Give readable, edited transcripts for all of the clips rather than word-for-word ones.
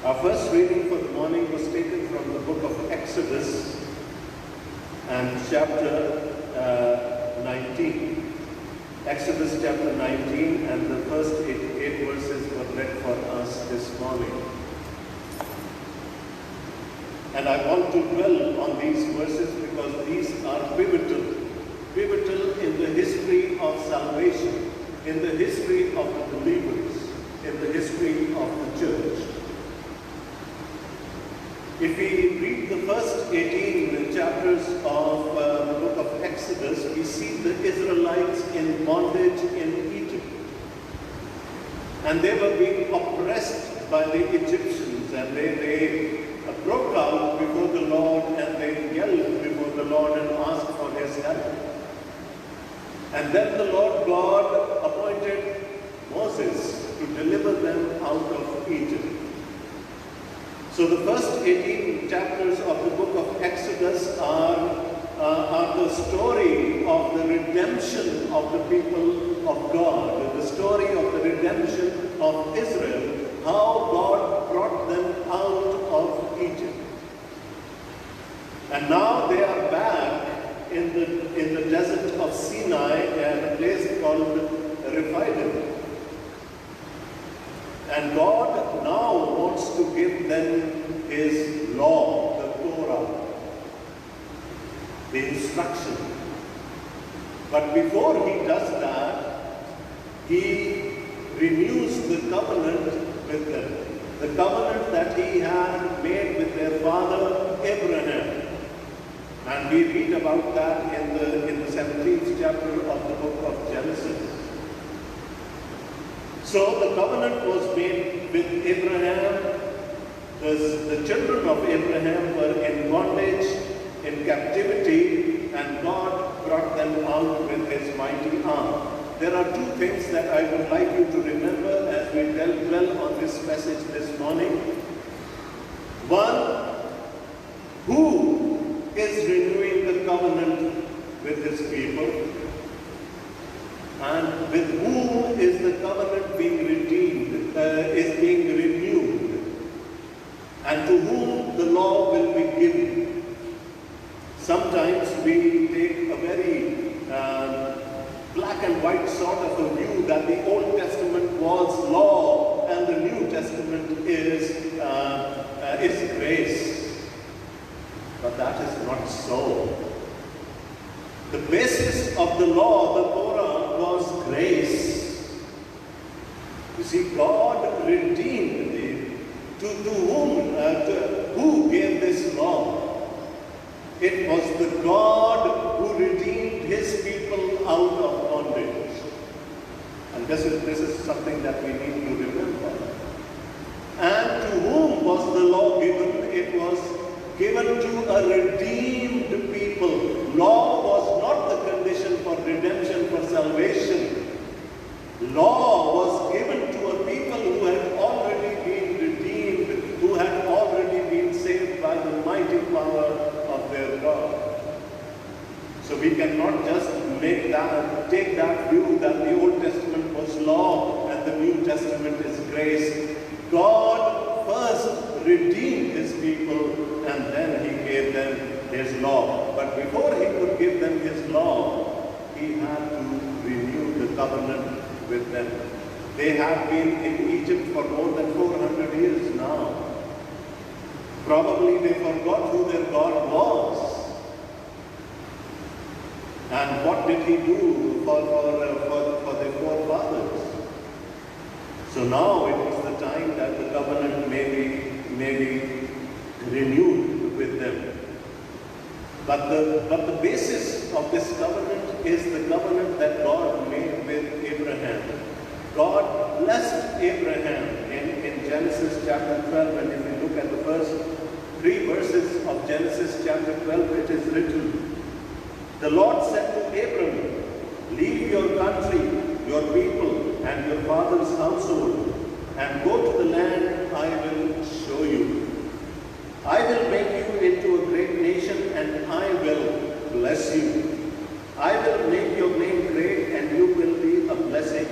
Our first reading for the morning was taken from the book of Exodus and chapter 19. Exodus chapter 19, and the first eight verses were read for us this morning. And I want to dwell on these verses because these are pivotal in the history of salvation, in the history of the believers, in the history of the church. If we read the first 18 chapters of the book of Exodus, we see the Israelites in bondage in Egypt. And they were being oppressed by the Egyptians, and they broke out before the Lord, and they yelled before the Lord and asked for his help. And then the Lord God appointed Moses to deliver them out of Egypt. So the first 18 chapters of the book of Exodus are the story of the redemption of the people of God, the story of the redemption of Israel, how God brought them out of Egypt. And now they are back in the desert of Sinai at a place called Rephidim. And God now wants to give them his law, the Torah, the instruction. But before he does that, he renews the covenant with them. The covenant that he had made with their father Abraham. And we read about that in the 17th chapter of the book of Genesis. So the covenant was made with Abraham. The children of Abraham were in bondage, in captivity, and God brought them out with his mighty arm. There are two things that I would like you to remember as we dwell on this message this morning. One, who is renewing the covenant with his people? And with whom is the covenant being redeemed, is being renewed? And to whom the law will be given? Sometimes we take a very black and white sort of a view that the Old Testament was law and the New Testament is grace. But that is not so. The basis of the law, the Torah, was grace. You see, God redeemed who gave this law? It was the God who redeemed his people out of bondage. And this is something that we need to remember. And to whom was the law given? It was given to a redeemed people. Law was not the condition for redemption, for salvation. Law was given to a people who had already been redeemed, who had already been saved by the mighty power of their God. So we cannot just take that view that the Old Testament was law and the New Testament is grace. God first redeemed his people and then he gave them his law. But before he could give them his law, he had to renew the covenant with them. They have been in Egypt for more than 400 years now. Probably they forgot who their God was. And what did he do for their forefathers? So now it is the time that the covenant may be renewed with them. But the basis of this covenant is the covenant that God made with Abraham. God blessed Abraham in Genesis chapter 12, and if we look at the first 3 verses of Genesis chapter 12, it is written, the Lord said to Abram, leave your country, your people, and your father's household, and go to the land I will show you. I will make you into a great nation, and I will bless you. I will make your name great, and you will be a blessing.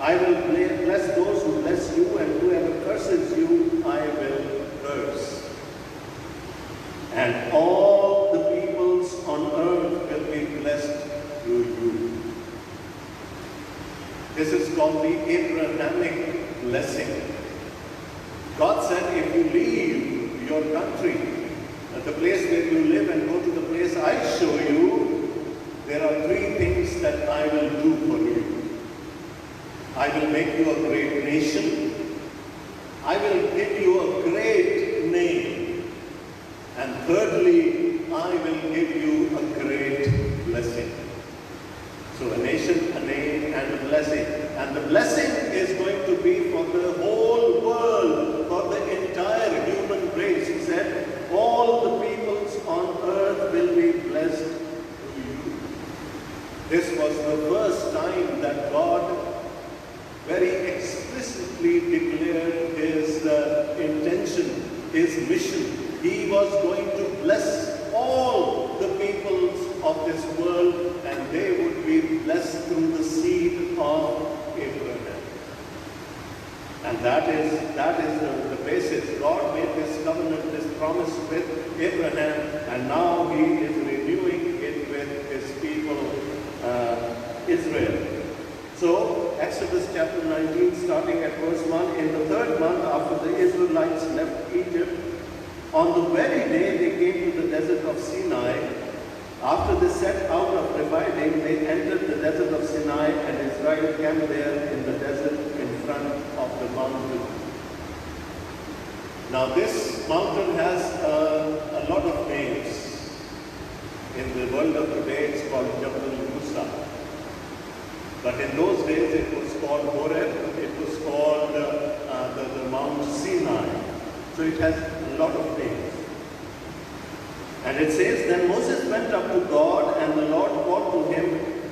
I will bless those who bless you, and whoever curses you, I God said, if you leave your country, the place where you live, and go to the place I show you, there are three things that I will do for you. I will make you a great nation. I will give you a great name. And thirdly, I will give you a great blessing. So a nation, a name, and a blessing. And the blessing is going to be for the whole world, for the entire human race. He said, all the peoples on earth will be blessed through you. This was the first time that God very explicitly declared his intention, his mission. He was going to bless all the peoples of this world, and they would be blessed through the seed of Abraham. And that is the basis. God made this covenant, this promise with Abraham, and now he is renewing it with his people, Israel. So, Exodus chapter 19, starting at verse 1, in the third month after the Israelites left Egypt, on the very day they came to the desert of Sinai. After they set out of Rephidim, they entered the desert of Sinai, and Israel camped there in the desert in front of the mountain. Now this mountain has a lot of names. In the world of today, it's called Jabal Musa. But in those days, it was called Horeb. It was called the Mount Sinai. So it has a lot of names. And it says, then Moses went up to God, and the Lord called to him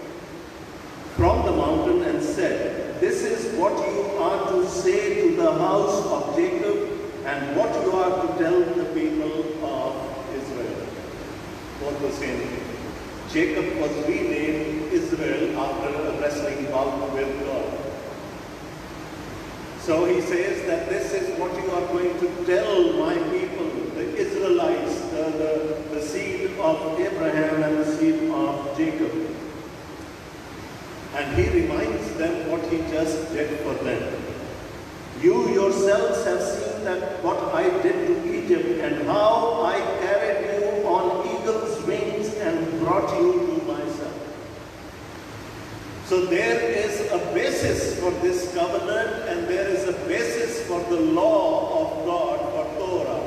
from the mountain and said, this is what you are to say to the house of Jacob, and what you are to tell the people of Israel. What the same thing. Jacob was renamed Israel after a wrestling bout with God. So he says that this is what you are going to tell my people, the Israelites, the seed of Abraham and the seed of Jacob. And he reminds them what he just did for them. You yourselves have seen that what I did to Egypt, and how I carried you on eagle's wings and brought you to myself. So there is a basis for this covenant, and there is a basis for the law of God, for Torah.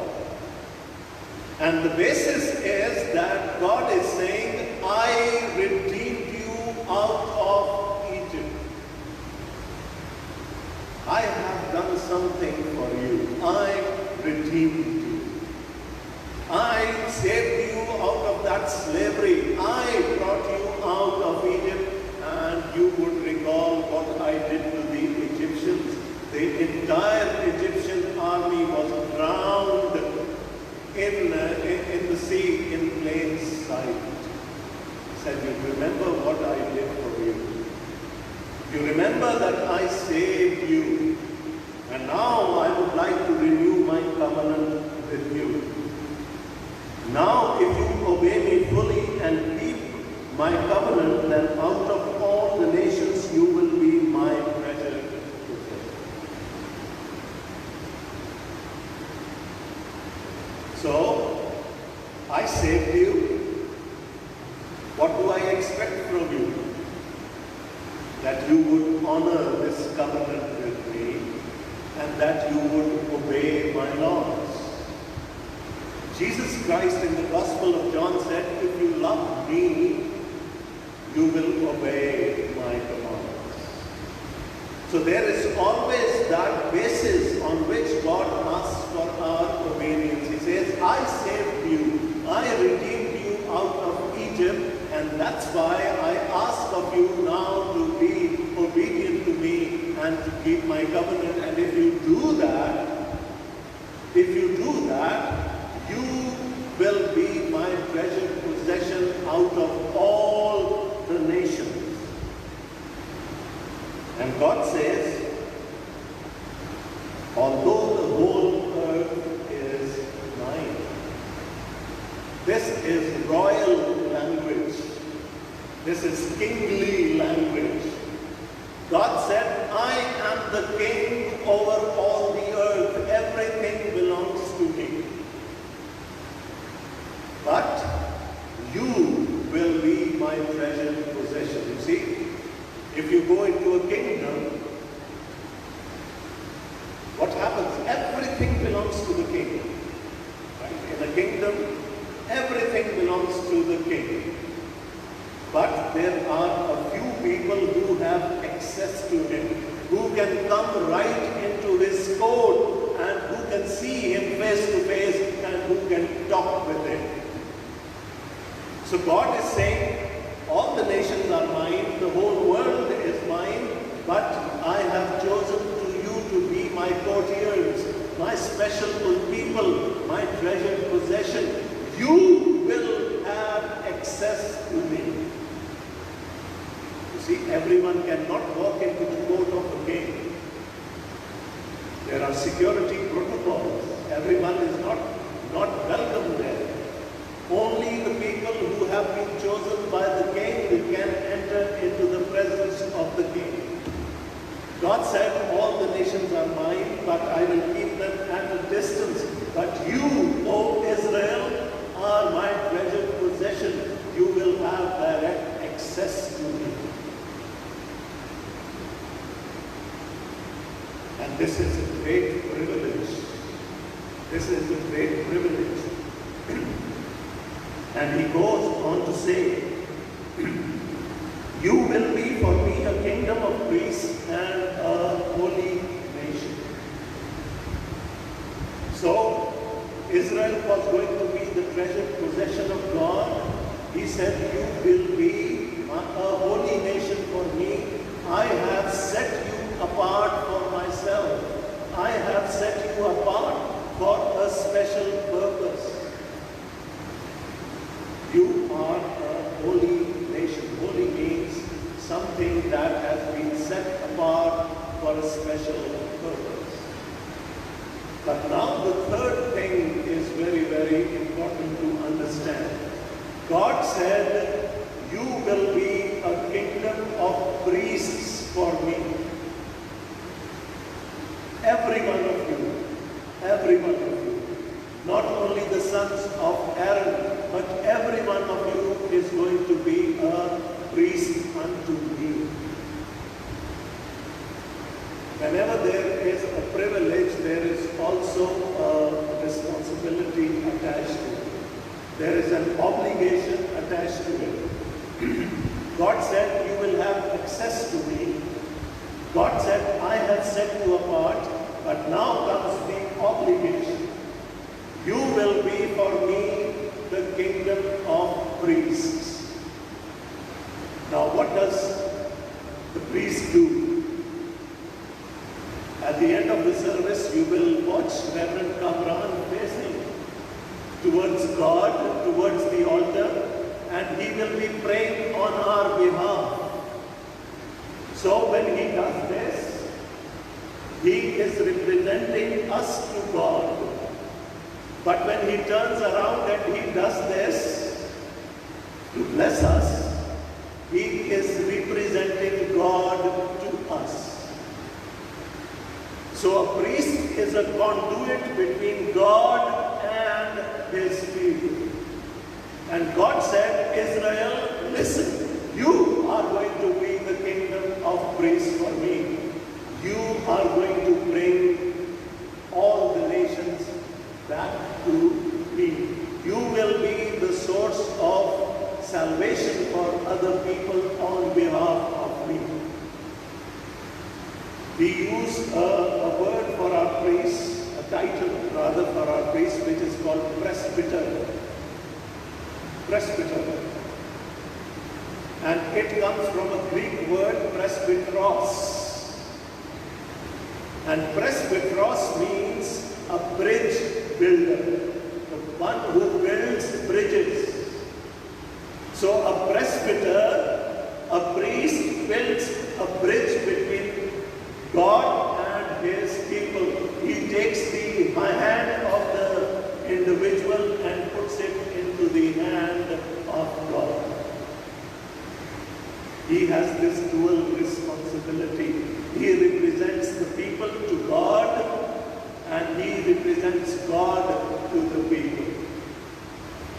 And the basis is that God is saying, I redeemed you out of Egypt. I have done something for you. I redeemed you. I saved you out of that slavery. I brought you out of Egypt. And you would recall what I did to the Egyptians. The entire Egyptian army was drowned in the sea in plain sight. He said, you remember what I did for you. You remember that I saved you. And now I would like to renew my covenant with you. Now if you obey me fully and keep my covenant, then out of all the nations you will be my treasured possession. So, I saved you. What do I expect from you? That you would honor this covenant with me, and that you would obey my laws. Jesus Christ in the Gospel of John said, if you love me, you will obey my commands. So there is always that basis on which God asks for our obedience. He says, I saved you, I redeemed you out of Egypt, and that's why I ask of you now to be obedient to me and to keep my covenant. And if you do that, you will be my treasured possession out of all the nations. And God says, although the whole earth is mine. This is royal language. This is kingly language. God said, I am the king over all the earth. Everything everything belongs to the king. Right? In a kingdom, everything belongs to the king. But there are a few people who have access to him, who can come right into his court and who can see him face to face and who can talk with him. So God is saying, all the nations are mine, the whole world is mine, but I have chosen to you to be my courtiers, my special people, my treasured possession. You will have access to me. You see, everyone cannot walk into the court of a king. There are security protocols. Everyone is not welcome there. Only the people who have been chosen by the king can enter into the presence of the king. God said, all the nations are mine, but I will keep them at a distance. But you, O Israel, are my treasured possession. You will have direct access to me. And this is a great privilege. This is a great privilege. And he goes on to say, you will be for me a kingdom of priests and a holy nation. So, Israel was going to be the treasured possession of God. He said, you will be a holy nation for me. I have set you apart for myself. I have set you apart for a special purpose. You are a holy nation. Holy means something that has been set apart for a special purpose. But now the third thing is very, very important to understand. God said, you will be a kingdom of priests for me. Every one of you, every one of you. Not only the sons of Aaron, but every one of you is going to be a priest unto me. Whenever there is a privilege, there is also a responsibility attached to it. There is an obligation attached to it. God said, you will have access to me. God said, I have set you apart, but now comes the obligation. You will be for me the kingdom of priests. Now what does the priest do? At the end of the service, you will watch Reverend Kamran facing towards God, towards the altar, and he will be praying on our behalf. So when he does this, he is representing us to God. But when he turns around and he does this to bless us, he is representing God to us. So a priest is a conduit between God and his people. And God said, Israel, listen, you are going to be the kingdom of priests for me. You are going to bring all the nations back to me. You will be the source of salvation for other people on behalf of me. We use a word for our priests, a title rather for our priests, which is called presbyter. Presbyter. And it comes from a Greek word, presbyteros. And presbyteros means a bridge builder, the one who builds bridges. So a presbyter, a priest, builds a bridge between God and his people. He takes the hand of the individual and puts it into the hand of God. He has this dual responsibility. He represents the people to God, and he represents God to the people.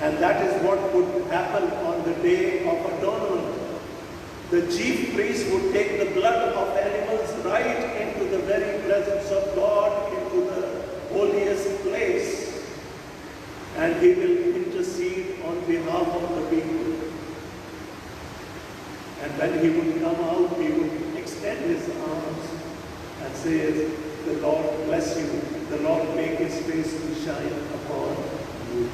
And that is what would happen on the day of atonement. The chief priest would take the blood of animals right into the very presence of God, into the Holy he will intercede on behalf of the people. And when he would come out, he would extend his arms and say, the Lord bless you, the Lord make his face to shine upon you.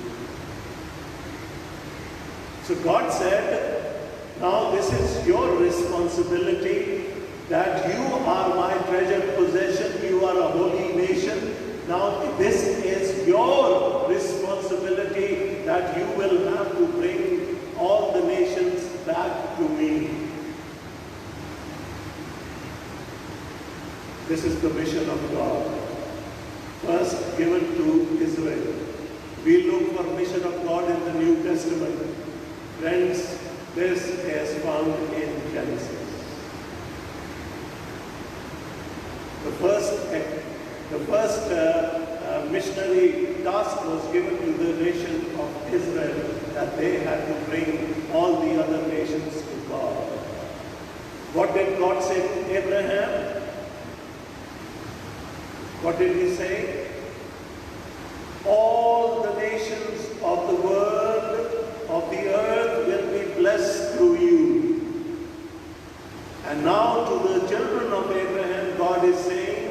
So God said, now this is your responsibility, that you are my treasured possession, you are a holy nation. Now this is your responsibility, that you will have to bring all the nations back to me. This is the mission of God, first given to Israel. We look for mission of God in the New Testament. Friends, this is found in Genesis. The first missionary task was given to the nation of Israel, that they had to bring all the other nations to God. What did God say to Abraham? What did he say? All the nations of the world, of the earth, will be blessed through you. And now to the children of Abraham, God is saying,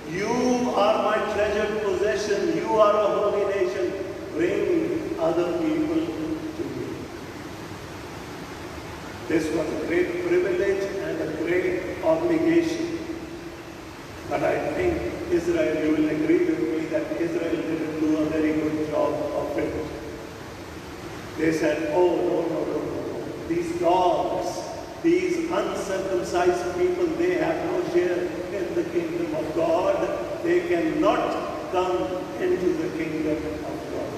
you are my treasured possession, you are a holy nation, bring other people to me. This was a great privilege and a great obligation. But I think Israel, you will agree with me that Israel didn't do a very good job of it. They said, oh, no. These dogs, these uncircumcised people, they have no share in the kingdom of God. They cannot come into the kingdom of God.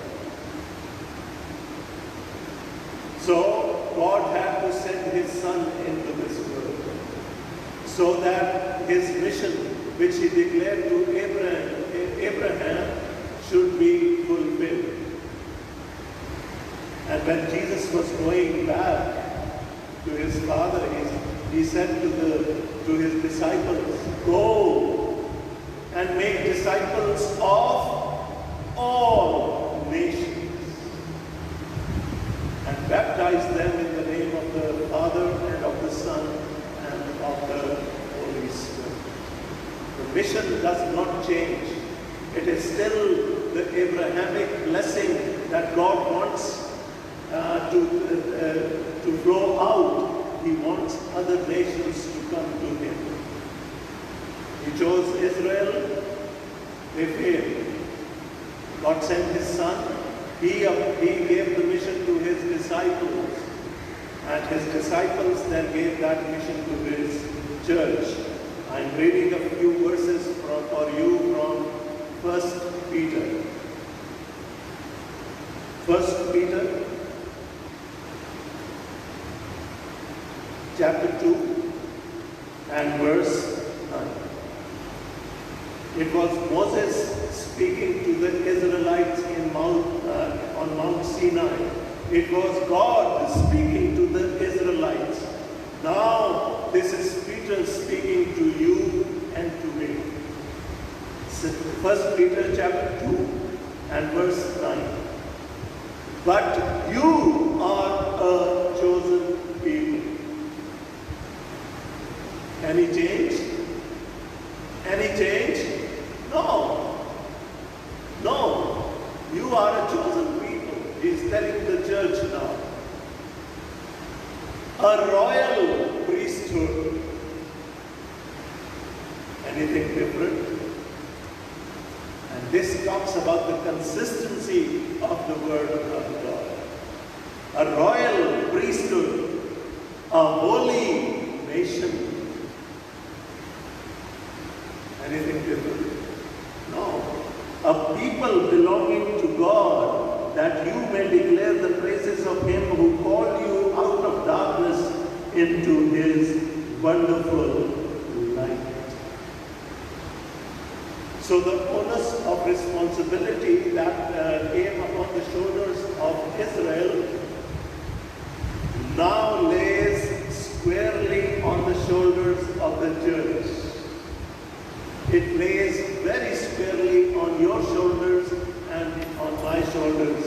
So God had to send his son into this world, so that his mission, which he declared to Abraham, should be fulfilled. And when Jesus was going back to his Father, he said to his disciples, go and make disciples of all nations, and baptize them in the name of the Father and of the Son and of the Holy Spirit. The mission does not change. It is still the Abrahamic blessing that God wants to flow out. He wants other nations to come to him. He chose Israel. They failed. God sent his son. He gave the mission to his disciples. And his disciples then gave that mission to his church. I'm reading a few verses for you from 1 Peter. 1 Peter chapter 2 and verse 9. It was Moses speaking to the Israelites on Mount Sinai. It was God speaking to the Israelites. Now this is Peter speaking to you and to me. 1 Peter chapter 2 and verse 9. But you are a chosen people. Any change? Any change? No. No. You are a chosen people. He's telling the church now. A royal priesthood. Anything different? And this talks about the consistency of the word of God. A royal priesthood, a holy nation. Anything different? No. A people belonging to God, that you may declare the praises of him who called you out of darkness into his wonderful light. So the onus of responsibility that came upon the shoulders of Israel now lays squarely on the shoulders of the church. It lays very squarely on your shoulders and on my shoulders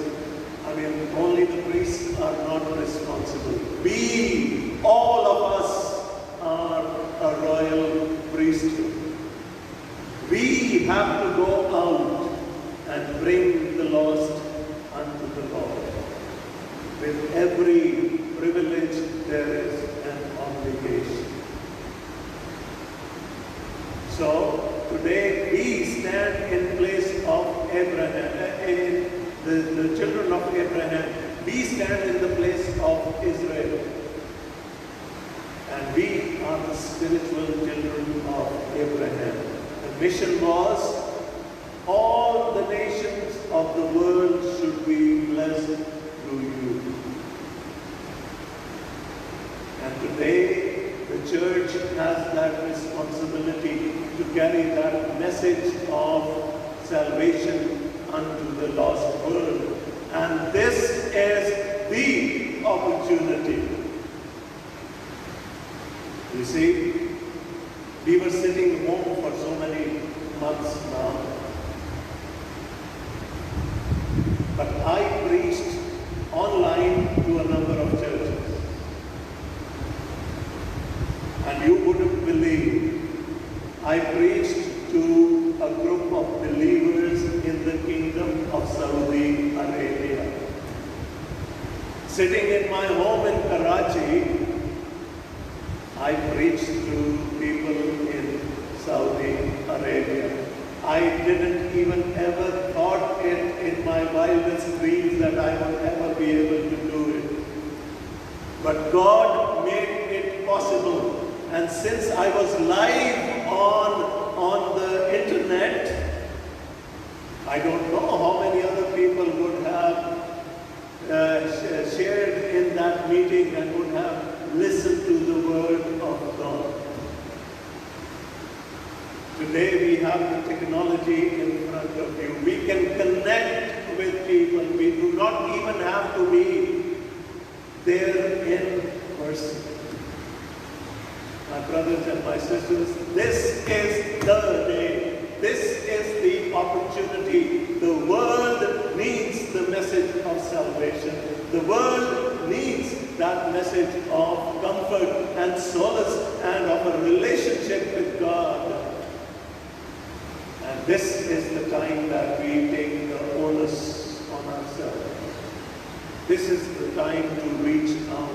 I mean, only the priests are not responsible. We, all of us, are a royal priesthood. We have to go out and bring the lost unto the Lord. With every privilege there is an obligation. So today we stand in place of Abraham, in the children of Abraham. We stand in the place of Israel. And we are the spiritual children of Abraham. The mission was, all the nations of the world should be blessed through you. And today, the church has that responsibility to carry that message of salvation unto the lost world. And this is the opportunity. You see, we were sitting home for so many months now. But I preached online to a number of churches. And you wouldn't believe, I preached to a group of believers in the kingdom of Saudi Arabia. Sitting in my home in Karachi, I preached to people in Saudi Arabia. I didn't even ever thought it in my wildest dreams that I would ever be able to do it. But God made it possible. And since I was live on the internet, I don't know how many other people would have shared in that meeting and would have listened to the word of God. Today we have the technology in front of you. We can connect with people. We do not even have to be there in person. My brothers and my sisters, this is the day. This is the opportunity. The world needs the message of salvation. The world needs that message of comfort and solace and of a relationship with God. And this is the time that we take the onus on ourselves. This is the time to reach out.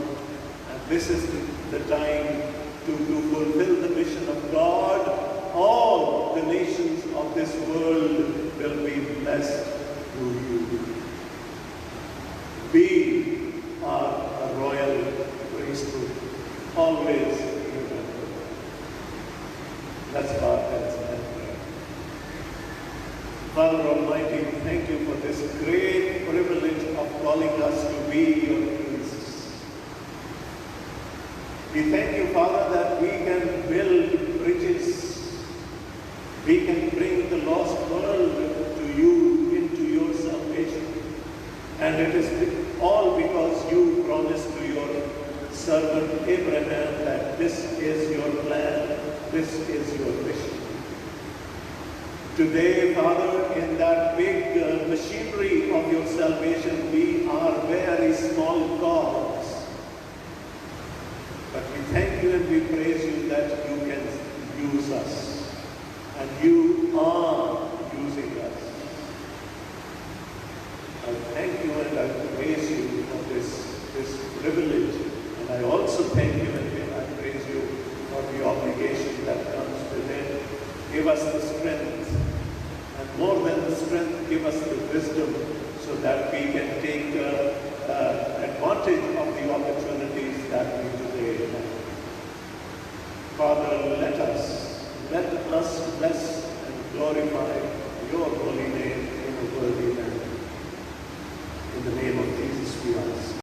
And this is the time to fulfill the mission of God. All the nations of this world will be blessed through you. We are a royal priesthood. Always remember. Let's bow our heads and pray. Father Almighty, we thank you for this great privilege of calling us to be your priests. We thank you, Father, that we can build bridges. We can bring the lost world to you, into your salvation. And it is all because you promised to your servant Abraham that this is your plan, this is your vision. Today, Father, in that big machinery of your salvation, we are very small gods. But we thank you and we praise you that you can use us. And you are using us. I thank you and I praise you for this privilege. And I also thank you and I praise you for the obligation that comes with it. Give us the strength. And more than the strength, give us the wisdom so that we can take advantage of the opportunities that we today have. Father, let us bless and glorify your holy name.